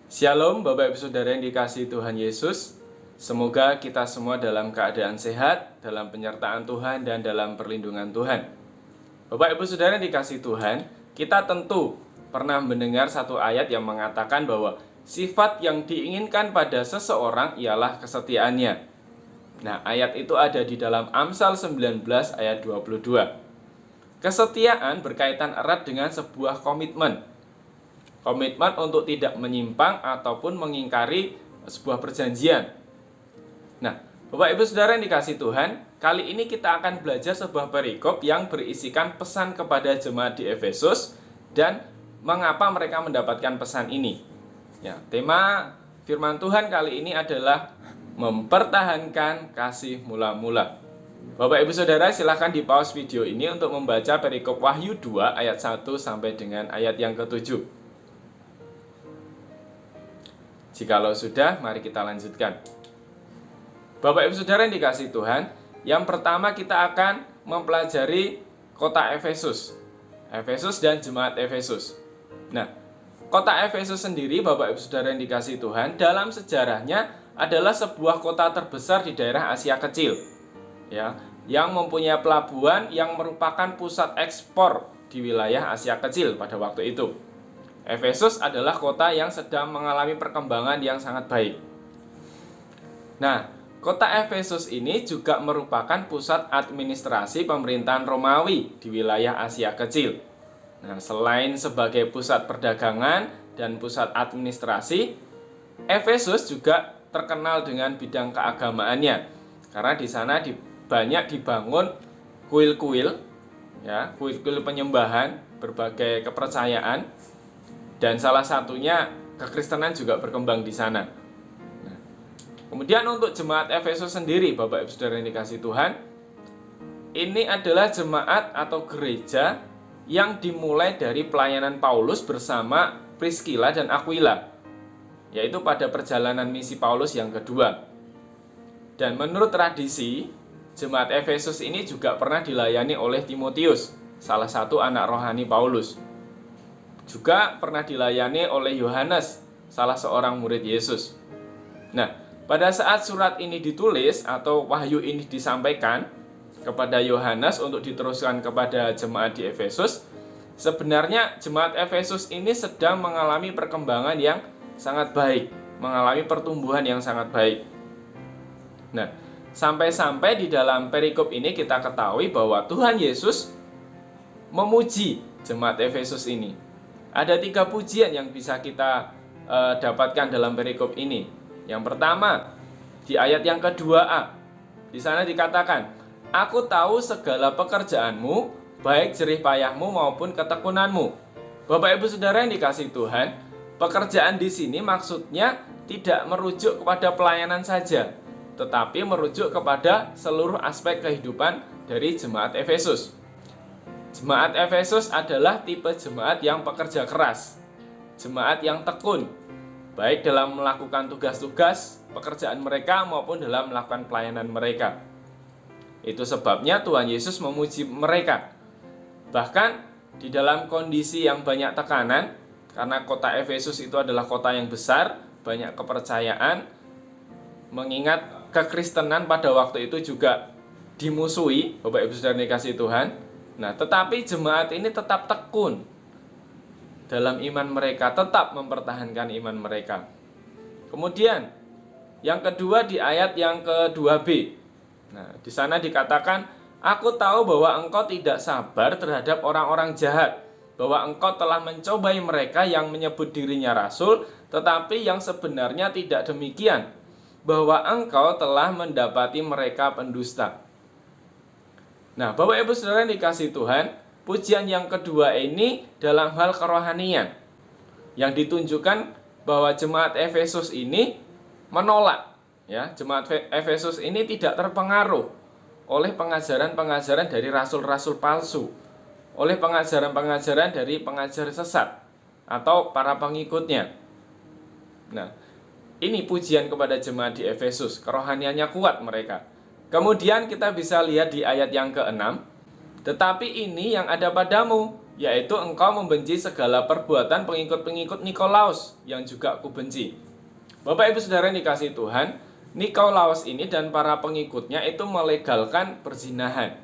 Shalom Bapak Ibu Saudara yang dikasihi Tuhan Yesus. Semoga kita semua dalam keadaan sehat, dalam penyertaan Tuhan dan dalam perlindungan Tuhan. Bapak Ibu Saudara yang dikasihi Tuhan, kita tentu pernah mendengar satu ayat yang mengatakan bahwa sifat yang diinginkan pada seseorang ialah kesetiaannya. Nah, ayat itu ada di dalam Amsal 19 ayat 22. Kesetiaan berkaitan erat dengan sebuah komitmen. Komitmen untuk tidak menyimpang ataupun mengingkari sebuah perjanjian. Nah, Bapak Ibu Saudara yang dikasihi Tuhan, kali ini kita akan belajar sebuah perikop yang berisikan pesan kepada jemaat di Efesus dan mengapa mereka mendapatkan pesan ini. Ya, tema firman Tuhan kali ini adalah mempertahankan kasih mula-mula. Bapak Ibu Saudara, silakan di pause video ini untuk membaca perikop Wahyu 2 ayat 1 sampai dengan ayat yang ke-7. Jikalau sudah, mari kita lanjutkan. Bapak Ibu Saudara yang dikasihi Tuhan, yang pertama kita akan mempelajari kota Efesus. Efesus dan jemaat Efesus. Nah, kota Efesus sendiri, Bapak Ibu Saudara yang dikasihi Tuhan, dalam sejarahnya adalah sebuah kota terbesar di daerah Asia Kecil, ya, yang mempunyai pelabuhan yang merupakan pusat ekspor di wilayah Asia Kecil pada waktu itu. Efesus adalah kota yang sedang mengalami perkembangan yang sangat baik. Nah, kota Efesus ini juga merupakan pusat administrasi pemerintahan Romawi di wilayah Asia Kecil. Nah, selain sebagai pusat perdagangan dan pusat administrasi, Efesus juga terkenal dengan bidang keagamaannya. Karena di sana banyak dibangun kuil-kuil, ya, kuil-kuil penyembahan, berbagai kepercayaan. Dan salah satunya kekristenan juga berkembang di sana. Nah, kemudian untuk jemaat Efesus sendiri, Bapak Ibu Saudara yang dikasihi Tuhan, ini adalah jemaat atau gereja yang dimulai dari pelayanan Paulus bersama Priscilla dan Aquila, yaitu pada perjalanan misi Paulus yang kedua. Dan menurut tradisi, jemaat Efesus ini juga pernah dilayani oleh Timotius, salah satu anak rohani Paulus. Juga pernah dilayani oleh Yohanes, salah seorang murid Yesus. Nah, pada saat surat ini ditulis atau wahyu ini disampaikan kepada Yohanes untuk diteruskan kepada jemaat di Efesus, sebenarnya jemaat Efesus ini sedang mengalami perkembangan yang sangat baik, mengalami pertumbuhan yang sangat baik. Nah, sampai-sampai di dalam perikop ini kita ketahui bahwa Tuhan Yesus memuji jemaat Efesus ini. Ada 3 pujian yang bisa kita dapatkan dalam perikop ini. Yang pertama, di ayat yang ke-2a. Di sana dikatakan, "Aku tahu segala pekerjaanmu, baik jerih payahmu maupun ketekunanmu." Bapak Ibu Saudara yang dikasihi Tuhan, pekerjaan di sini maksudnya tidak merujuk kepada pelayanan saja, tetapi merujuk kepada seluruh aspek kehidupan dari jemaat Efesus. Jemaat Efesus adalah tipe jemaat yang pekerja keras, jemaat yang tekun, baik dalam melakukan tugas-tugas pekerjaan mereka maupun dalam melakukan pelayanan mereka. Itu sebabnya Tuhan Yesus memuji mereka. Bahkan di dalam kondisi yang banyak tekanan, karena kota Efesus itu adalah kota yang besar, banyak kepercayaan, mengingat kekristenan pada waktu itu juga dimusuhi, Bapak Ibu Saudara dikasihi Tuhan. Nah, tetapi jemaat ini tetap tekun dalam iman mereka, tetap mempertahankan iman mereka. Kemudian, yang kedua di ayat yang ke-2b. Nah, di sana dikatakan, "Aku tahu bahwa engkau tidak sabar terhadap orang-orang jahat, bahwa engkau telah mencobai mereka yang menyebut dirinya rasul, tetapi yang sebenarnya tidak demikian, bahwa engkau telah mendapati mereka pendusta." Nah, Bapak Ibu Saudara yang dikasihi Tuhan, pujian yang kedua ini dalam hal kerohanian, yang ditunjukkan bahwa jemaat Efesus ini menolak, ya, jemaat Efesus ini tidak terpengaruh oleh pengajaran-pengajaran dari rasul-rasul palsu, oleh pengajaran-pengajaran dari pengajar sesat atau para pengikutnya. Nah, ini pujian kepada jemaat di Efesus, kerohaniannya kuat mereka. Kemudian kita bisa lihat di ayat yang ke-6, "Tetapi ini yang ada padamu, yaitu engkau membenci segala perbuatan pengikut-pengikut Nikolaus yang juga kubenci. Bapak Ibu Saudara yang dikasihi Tuhan, Nikolaus ini dan para pengikutnya itu melegalkan perzinahan.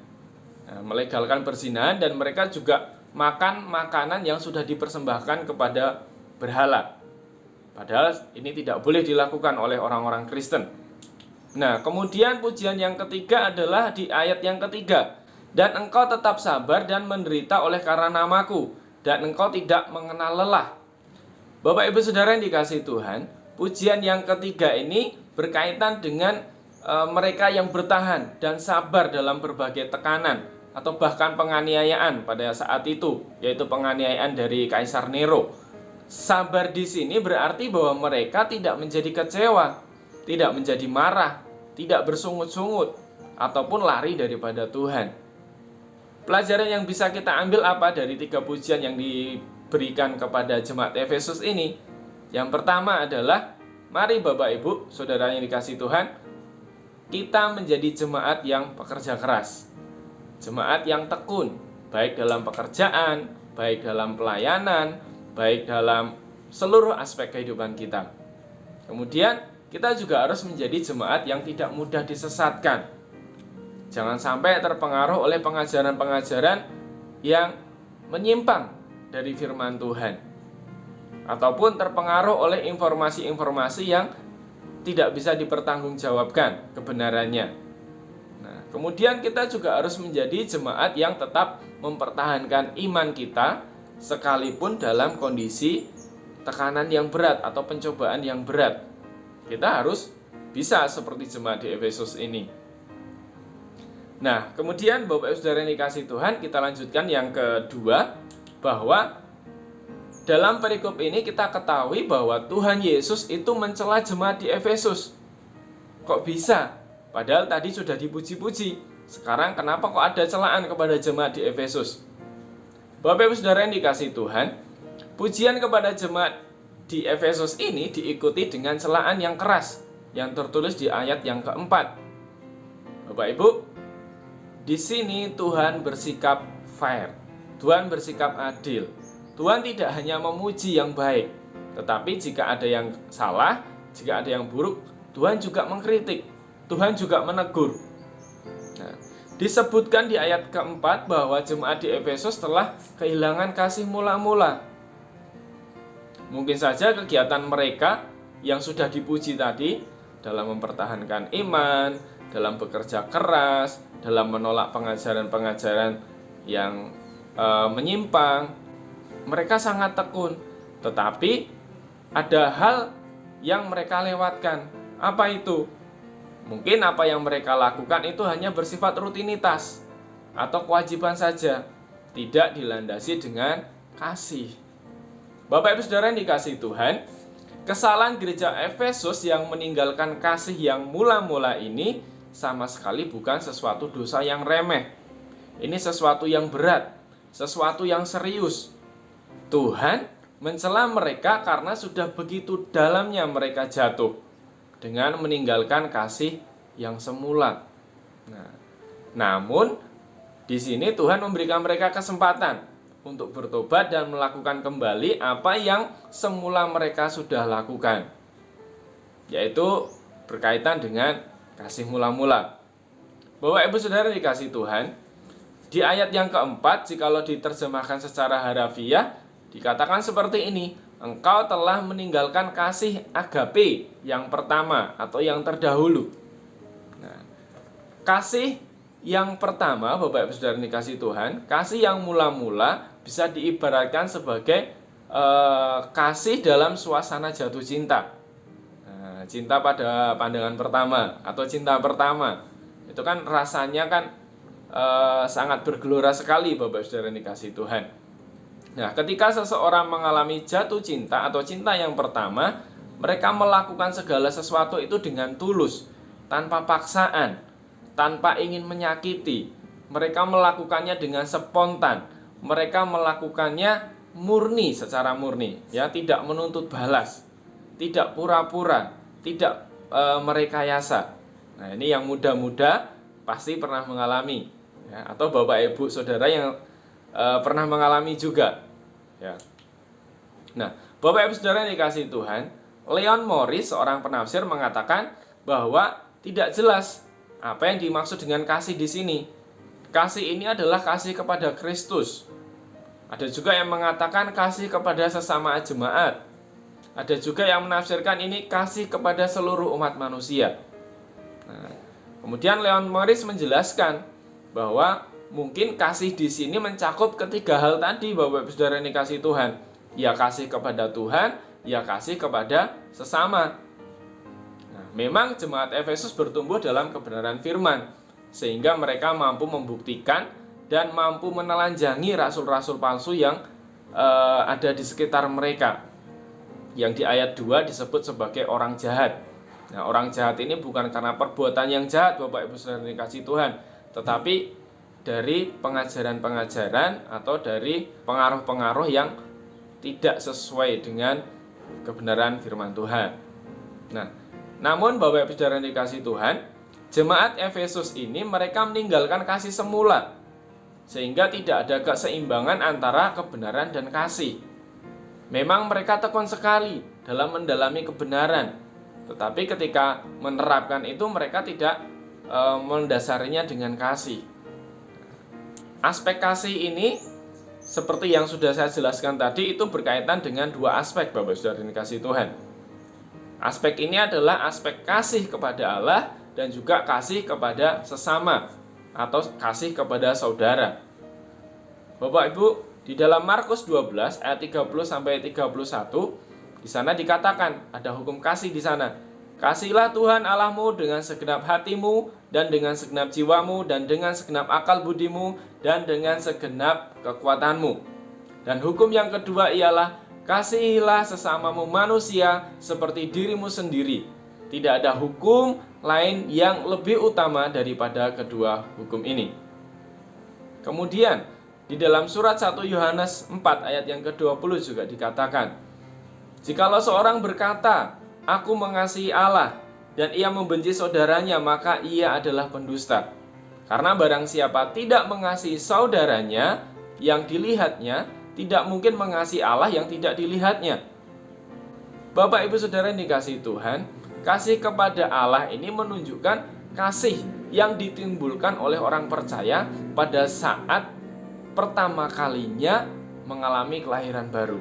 Nah, melegalkan perzinahan, dan mereka juga makan makanan yang sudah dipersembahkan kepada berhala. Padahal ini tidak boleh dilakukan oleh orang-orang Kristen. Nah, kemudian pujian yang ketiga adalah di ayat yang ketiga. Dan engkau tetap sabar dan menderita oleh karena namaku, dan engkau tidak mengenal lelah. Bapak Ibu Saudara yang dikasihi Tuhan, pujian yang ketiga ini berkaitan dengan mereka yang bertahan dan sabar dalam berbagai tekanan atau bahkan penganiayaan pada saat itu, yaitu penganiayaan dari Kaisar Nero. Sabar di sini berarti bahwa mereka tidak menjadi kecewa, tidak menjadi marah, tidak bersungut-sungut, ataupun lari daripada Tuhan. Pelajaran yang bisa kita ambil apa dari 3 pujian yang diberikan kepada jemaat Efesus ini? Yang pertama adalah, mari Bapak Ibu, Saudara yang dikasihi Tuhan, kita menjadi jemaat yang pekerja keras. Jemaat yang tekun, baik dalam pekerjaan, baik dalam pelayanan, baik dalam seluruh aspek kehidupan kita. Kemudian, kita juga harus menjadi jemaat yang tidak mudah disesatkan. Jangan sampai terpengaruh oleh pengajaran-pengajaran yang menyimpang dari firman Tuhan, ataupun terpengaruh oleh informasi-informasi yang tidak bisa dipertanggungjawabkan kebenarannya. Nah, kemudian kita juga harus menjadi jemaat yang tetap mempertahankan iman kita sekalipun dalam kondisi tekanan yang berat atau pencobaan yang berat. Kita harus bisa seperti jemaat di Efesus ini. Nah, kemudian Bapak Ibu Saudara yang dikasihi Tuhan, kita lanjutkan yang kedua, bahwa dalam perikop ini kita ketahui bahwa Tuhan Yesus itu mencela jemaat di Efesus. Kok bisa? Padahal tadi sudah dipuji-puji. Sekarang kenapa kok ada celaan kepada jemaat di Efesus? Bapak Ibu Saudara yang dikasihi Tuhan, pujian kepada jemaat di Efesus ini diikuti dengan celaan yang keras yang tertulis di ayat yang keempat. Bapak Ibu, di sini Tuhan bersikap fair, Tuhan bersikap adil. Tuhan tidak hanya memuji yang baik, tetapi jika ada yang salah, jika ada yang buruk, Tuhan juga mengkritik, Tuhan juga menegur. Nah, disebutkan di ayat keempat bahwa jemaat di Efesus telah kehilangan kasih mula-mula. Mungkin saja kegiatan mereka yang sudah dipuji tadi dalam mempertahankan iman, dalam bekerja keras, dalam menolak pengajaran-pengajaran yang menyimpang, mereka sangat tekun. Tetapi ada hal yang mereka lewatkan. Apa itu? Mungkin apa yang mereka lakukan itu hanya bersifat rutinitas atau kewajiban saja, tidak dilandasi dengan kasih. Bapak Ibu Saudara yang dikasihi Tuhan, kesalahan gereja Efesus yang meninggalkan kasih yang mula-mula ini sama sekali bukan sesuatu dosa yang remeh. Ini sesuatu yang berat, sesuatu yang serius. Tuhan mencela mereka karena sudah begitu dalamnya mereka jatuh dengan meninggalkan kasih yang semula. Nah, namun di sini Tuhan memberikan mereka kesempatan untuk bertobat dan melakukan kembali apa yang semula mereka sudah lakukan, yaitu berkaitan dengan kasih mula-mula. Bapak Ibu Saudara dikasihi Tuhan, di ayat yang keempat, jikalau diterjemahkan secara harafiah, dikatakan seperti ini, engkau telah meninggalkan kasih agape yang pertama atau yang terdahulu. Nah, kasih yang pertama, Bapak Ibu Saudara dikasihi Tuhan, kasih yang mula-mula bisa diibaratkan sebagai kasih dalam suasana jatuh cinta. Cinta pada pandangan pertama atau cinta pertama itu kan rasanya kan sangat bergelora sekali, Bapak Saudara yang dikasihi Tuhan. Nah, ketika seseorang mengalami jatuh cinta atau cinta yang pertama, mereka melakukan segala sesuatu itu dengan tulus, tanpa paksaan, tanpa ingin menyakiti. Mereka melakukannya dengan spontan, mereka melakukannya murni, secara murni, ya, tidak menuntut balas, tidak pura-pura, tidak merekayasa. Nah, ini yang muda-muda pasti pernah mengalami, ya, atau Bapak Ibu Saudara yang pernah mengalami juga. Ya. Nah, Bapak Ibu Saudara yang dikasihi Tuhan, Leon Morris, seorang penafsir, mengatakan bahwa tidak jelas apa yang dimaksud dengan kasih di sini. Kasih ini adalah kasih kepada Kristus. Ada juga yang mengatakan kasih kepada sesama jemaat. Ada juga yang menafsirkan ini kasih kepada seluruh umat manusia. Nah, kemudian Leon Morris menjelaskan bahwa mungkin kasih di sini mencakup ketiga hal tadi, Bapak Ibu Saudara yang dikasihi Tuhan. Ya kasih kepada Tuhan, ya kasih kepada sesama. Nah, memang jemaat Efesus bertumbuh dalam kebenaran firman, sehingga mereka mampu membuktikan dan mampu menelanjangi rasul-rasul palsu yang ada di sekitar mereka, yang di ayat 2 disebut sebagai orang jahat. Nah, orang jahat ini bukan karena perbuatan yang jahat, Bapak Ibu Saudara yang dikasihi Tuhan, tetapi dari pengajaran-pengajaran atau dari pengaruh-pengaruh yang tidak sesuai dengan kebenaran firman Tuhan. Nah, namun Bapak Ibu Saudara yang dikasihi Tuhan, jemaat Efesus ini mereka meninggalkan kasih semula, sehingga tidak ada keseimbangan antara kebenaran dan kasih. Memang mereka tekun sekali dalam mendalami kebenaran, tetapi ketika menerapkan itu mereka tidak mendasarinya dengan kasih. Aspek kasih ini, seperti yang sudah saya jelaskan tadi, itu berkaitan dengan dua aspek, Bapak Saudara yang dikasihi Tuhan. Aspek ini adalah aspek kasih kepada Allah dan juga kasih kepada sesama atau kasih kepada saudara. Bapak Ibu, di dalam Markus 12 ayat 30 sampai 31, di sana dikatakan ada hukum kasih di sana. Kasihilah Tuhan Allahmu dengan segenap hatimu dan dengan segenap jiwamu dan dengan segenap akal budimu dan dengan segenap kekuatanmu. Dan hukum yang kedua ialah kasihilah sesamamu manusia seperti dirimu sendiri. Tidak ada hukum lain yang lebih utama daripada kedua hukum ini. Kemudian di dalam surat 1 Yohanes 4 ayat yang ke-20 juga dikatakan, jikalau seorang berkata, aku mengasihi Allah, dan ia membenci saudaranya, maka ia adalah pendusta. Karena barang siapa tidak mengasihi saudaranya yang dilihatnya, tidak mungkin mengasihi Allah yang tidak dilihatnya. Bapak Ibu Saudara yang dikasihi Tuhan, kasih kepada Allah ini menunjukkan kasih yang ditimbulkan oleh orang percaya pada saat pertama kalinya mengalami kelahiran baru.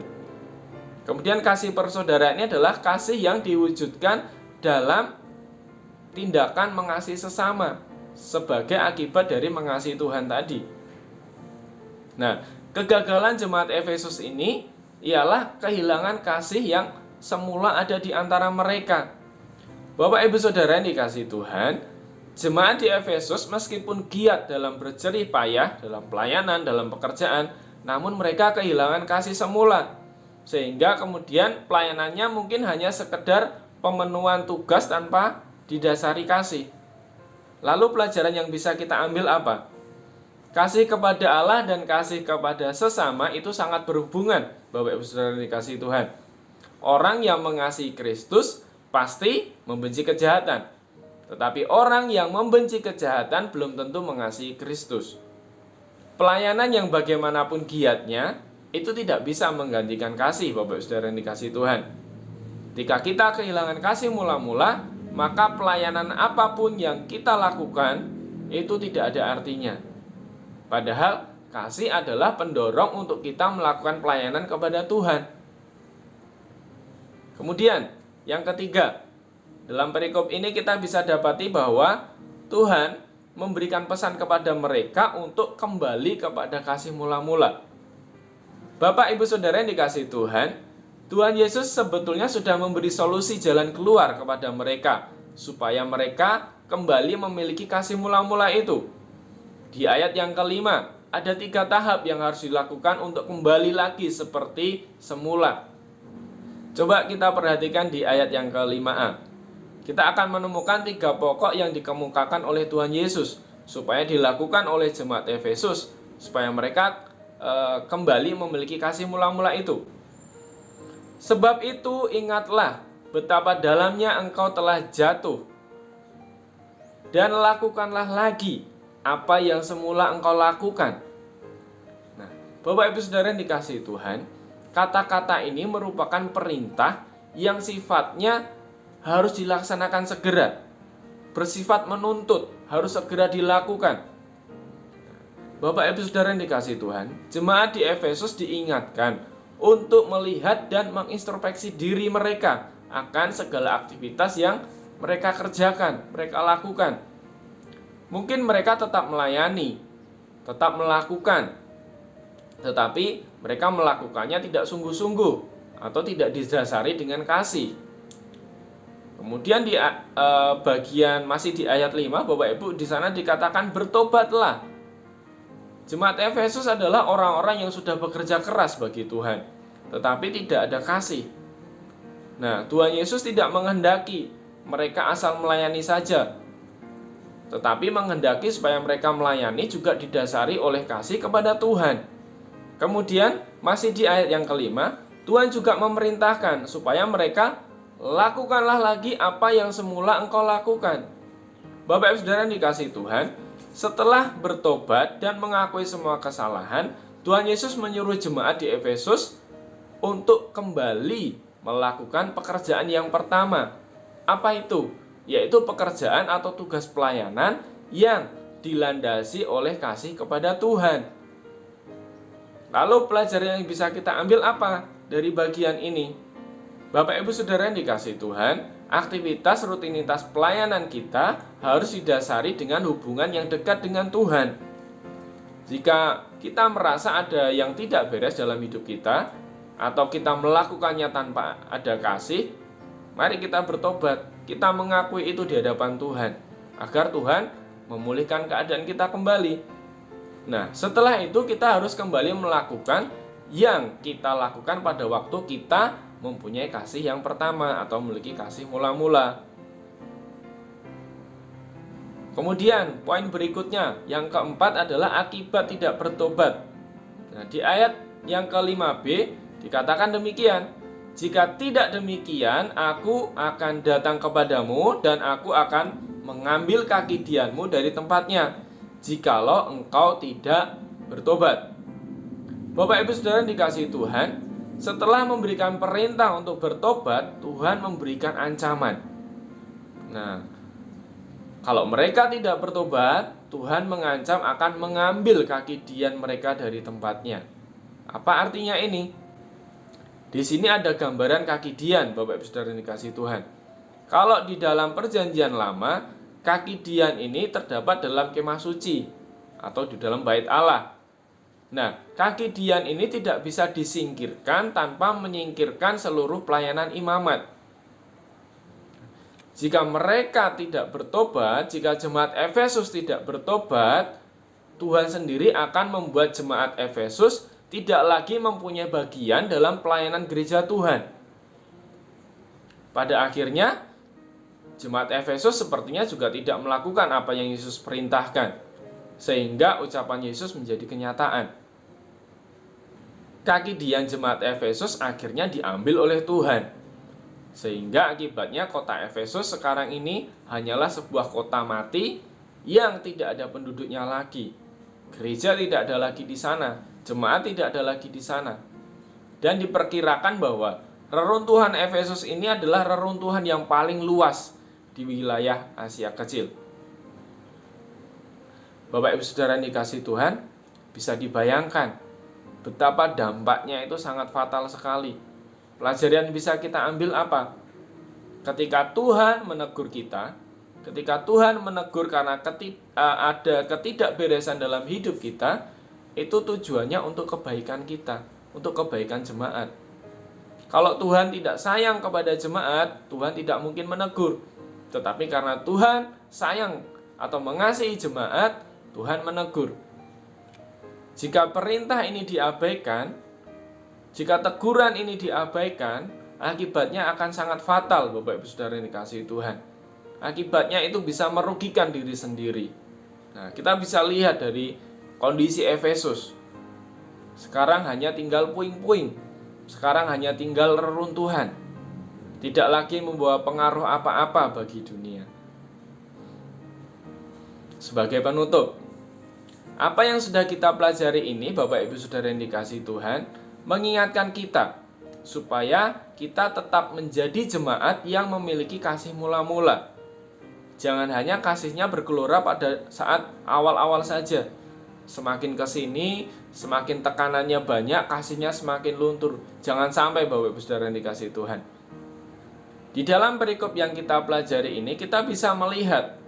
Kemudian kasih persaudaraan ini adalah kasih yang diwujudkan dalam tindakan mengasihi sesama sebagai akibat dari mengasihi Tuhan tadi. Nah, kegagalan jemaat Efesus ini ialah kehilangan kasih yang semula ada di antara mereka. Bapak Ibu Saudara yang dikasihi Tuhan, jemaat di Efesus meskipun giat dalam berjerih payah, dalam pelayanan, dalam pekerjaan, namun mereka kehilangan kasih semula. Sehingga kemudian pelayanannya mungkin hanya sekedar pemenuhan tugas tanpa didasari kasih. Lalu pelajaran yang bisa kita ambil apa? Kasih kepada Allah dan kasih kepada sesama itu sangat berhubungan, Bapak Ibu Saudara yang dikasihi Tuhan. Orang yang mengasihi Kristus pasti membenci kejahatan. Tetapi orang yang membenci kejahatan belum tentu mengasihi Kristus. Pelayanan yang bagaimanapun giatnya itu tidak bisa menggantikan kasih, Bapak Saudara yang dikasihi Tuhan. Jika kita kehilangan kasih mula-mula, maka pelayanan apapun yang kita lakukan itu tidak ada artinya. Padahal kasih adalah pendorong untuk kita melakukan pelayanan kepada Tuhan. Kemudian yang ketiga, dalam perikop ini kita bisa dapati bahwa Tuhan memberikan pesan kepada mereka untuk kembali kepada kasih mula-mula. Bapak Ibu Saudara yang dikasihi Tuhan, Tuhan Yesus sebetulnya sudah memberi solusi jalan keluar kepada mereka, supaya mereka kembali memiliki kasih mula-mula itu. Di ayat yang kelima, ada 3 tahap yang harus dilakukan untuk kembali lagi seperti semula. Coba kita perhatikan di ayat yang ke-5a. Kita akan menemukan 3 pokok yang dikemukakan oleh Tuhan Yesus, supaya dilakukan oleh jemaat Efesus, supaya mereka kembali memiliki kasih mula-mula itu. Sebab itu ingatlah betapa dalamnya engkau telah jatuh, dan lakukanlah lagi apa yang semula engkau lakukan. Nah, Bapak Ibu Saudara yang dikasihi Tuhan, kata-kata ini merupakan perintah yang sifatnya harus dilaksanakan segera, bersifat menuntut, harus segera dilakukan. Bapak Ibu Saudara yang dikasihi Tuhan, jemaat di Efesus diingatkan untuk melihat dan mengintrospeksi diri mereka akan segala aktivitas yang mereka kerjakan, mereka lakukan. Mungkin mereka tetap melayani, tetap melakukan, tetapi mereka melakukannya tidak sungguh-sungguh atau tidak didasari dengan kasih. Kemudian di bagian masih di ayat 5, Bapak Ibu, di sana dikatakan bertobatlah. Jemaat Efesus adalah orang-orang yang sudah bekerja keras bagi Tuhan, tetapi tidak ada kasih. Nah, Tuhan Yesus tidak menghendaki mereka asal melayani saja, tetapi menghendaki supaya mereka melayani juga didasari oleh kasih kepada Tuhan. Kemudian masih di ayat yang kelima, Tuhan juga memerintahkan supaya mereka lakukanlah lagi apa yang semula engkau lakukan. Bapak Ibu Saudara yang dikasihi Tuhan, setelah bertobat dan mengakui semua kesalahan, Tuhan Yesus menyuruh jemaat di Efesus untuk kembali melakukan pekerjaan yang pertama. Apa itu? Yaitu pekerjaan atau tugas pelayanan yang dilandasi oleh kasih kepada Tuhan. Lalu pelajaran yang bisa kita ambil apa dari bagian ini? Bapak Ibu Saudara yang dikasihi Tuhan, aktivitas rutinitas pelayanan kita harus didasari dengan hubungan yang dekat dengan Tuhan. Jika kita merasa ada yang tidak beres dalam hidup kita, atau kita melakukannya tanpa ada kasih, mari kita bertobat, kita mengakui itu di hadapan Tuhan, agar Tuhan memulihkan keadaan kita kembali. Nah, setelah itu kita harus kembali melakukan yang kita lakukan pada waktu kita mempunyai kasih yang pertama atau memiliki kasih mula-mula. Kemudian, poin berikutnya, yang keempat adalah akibat tidak bertobat. Nah, di ayat yang ke-5b dikatakan demikian, jika tidak demikian, aku akan datang kepadamu dan aku akan mengambil kaki dianmu dari tempatnya, jikalau engkau tidak bertobat. Bapak Ibu Saudara yang dikasihi Tuhan, setelah memberikan perintah untuk bertobat, Tuhan memberikan ancaman. Nah, kalau mereka tidak bertobat, Tuhan mengancam akan mengambil kaki dian mereka dari tempatnya. Apa artinya ini? Di sini ada gambaran kaki dian, Bapak Ibu Saudara yang dikasihi Tuhan. Kalau di dalam perjanjian lama, kaki dian ini terdapat dalam kemah suci atau di dalam bait Allah. Nah, kaki dian ini tidak bisa disingkirkan tanpa menyingkirkan seluruh pelayanan imamat. Jika mereka tidak bertobat, jika jemaat Efesus tidak bertobat, Tuhan sendiri akan membuat jemaat Efesus tidak lagi mempunyai bagian dalam pelayanan gereja Tuhan. Pada akhirnya, jemaat Efesus sepertinya juga tidak melakukan apa yang Yesus perintahkan, sehingga ucapan Yesus menjadi kenyataan. Kaki dian jemaat Efesus akhirnya diambil oleh Tuhan, sehingga akibatnya kota Efesus sekarang ini hanyalah sebuah kota mati yang tidak ada penduduknya lagi. Gereja tidak ada lagi di sana, jemaat tidak ada lagi di sana. Dan diperkirakan bahwa reruntuhan Efesus ini adalah reruntuhan yang paling luas di wilayah Asia Kecil. Bapak Ibu Saudara yang dikasihi Tuhan, bisa dibayangkan betapa dampaknya itu sangat fatal sekali. Pelajaran yang bisa kita ambil apa? Ketika Tuhan menegur kita, ketika Tuhan menegur karena ada ketidakberesan dalam hidup kita, itu tujuannya untuk kebaikan kita, untuk kebaikan jemaat. Kalau Tuhan tidak sayang kepada jemaat, Tuhan tidak mungkin menegur. Tetapi karena Tuhan sayang atau mengasihi jemaat, Tuhan menegur. Jika perintah ini diabaikan, jika teguran ini diabaikan, akibatnya akan sangat fatal, Bapak Ibu Saudara yang dikasihi Tuhan. Akibatnya itu bisa merugikan diri sendiri. Nah, kita bisa lihat dari kondisi Efesus. Sekarang hanya tinggal puing-puing. Sekarang hanya tinggal reruntuhan. Tidak lagi membawa pengaruh apa-apa bagi dunia. Sebagai penutup, Apa yang sudah kita pelajari ini, Bapak Ibu Saudara yang dikasihi Tuhan, mengingatkan kita supaya kita tetap menjadi jemaat yang memiliki kasih mula-mula. Jangan hanya kasihnya bergelora pada saat awal-awal saja. Semakin kesini, semakin tekanannya banyak, kasihnya semakin luntur. Jangan sampai, Bapak Ibu Saudara yang dikasihi Tuhan. Di dalam perikop yang kita pelajari ini, kita bisa melihat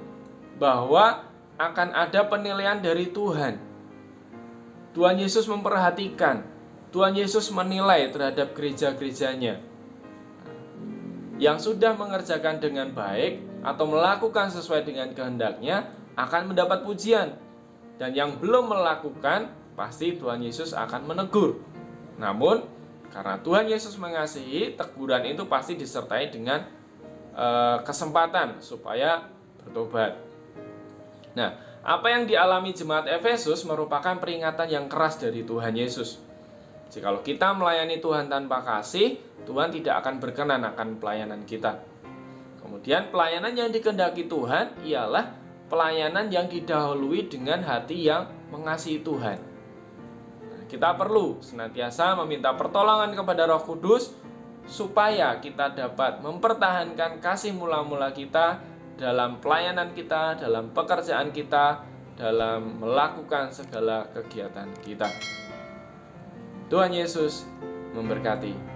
bahwa akan ada penilaian dari Tuhan. Tuhan Yesus memperhatikan, Tuhan Yesus menilai terhadap gereja-gerejanya yang sudah mengerjakan dengan baik atau melakukan sesuai dengan kehendaknya akan mendapat pujian, dan yang belum melakukan pasti Tuhan Yesus akan menegur. Namun karena Tuhan Yesus mengasihi, teguran itu pasti disertai dengan kesempatan supaya bertobat. Nah, apa yang dialami jemaat Efesus merupakan peringatan yang keras dari Tuhan Yesus. Jikalau kita melayani Tuhan tanpa kasih, Tuhan tidak akan berkenan akan pelayanan kita. Kemudian pelayanan yang dikehendaki Tuhan ialah pelayanan yang didahului dengan hati yang mengasihi Tuhan. Kita perlu senantiasa meminta pertolongan kepada Roh Kudus supaya kita dapat mempertahankan kasih mula-mula kita dalam pelayanan kita, dalam pekerjaan kita, dalam melakukan segala kegiatan kita. Tuhan Yesus memberkati.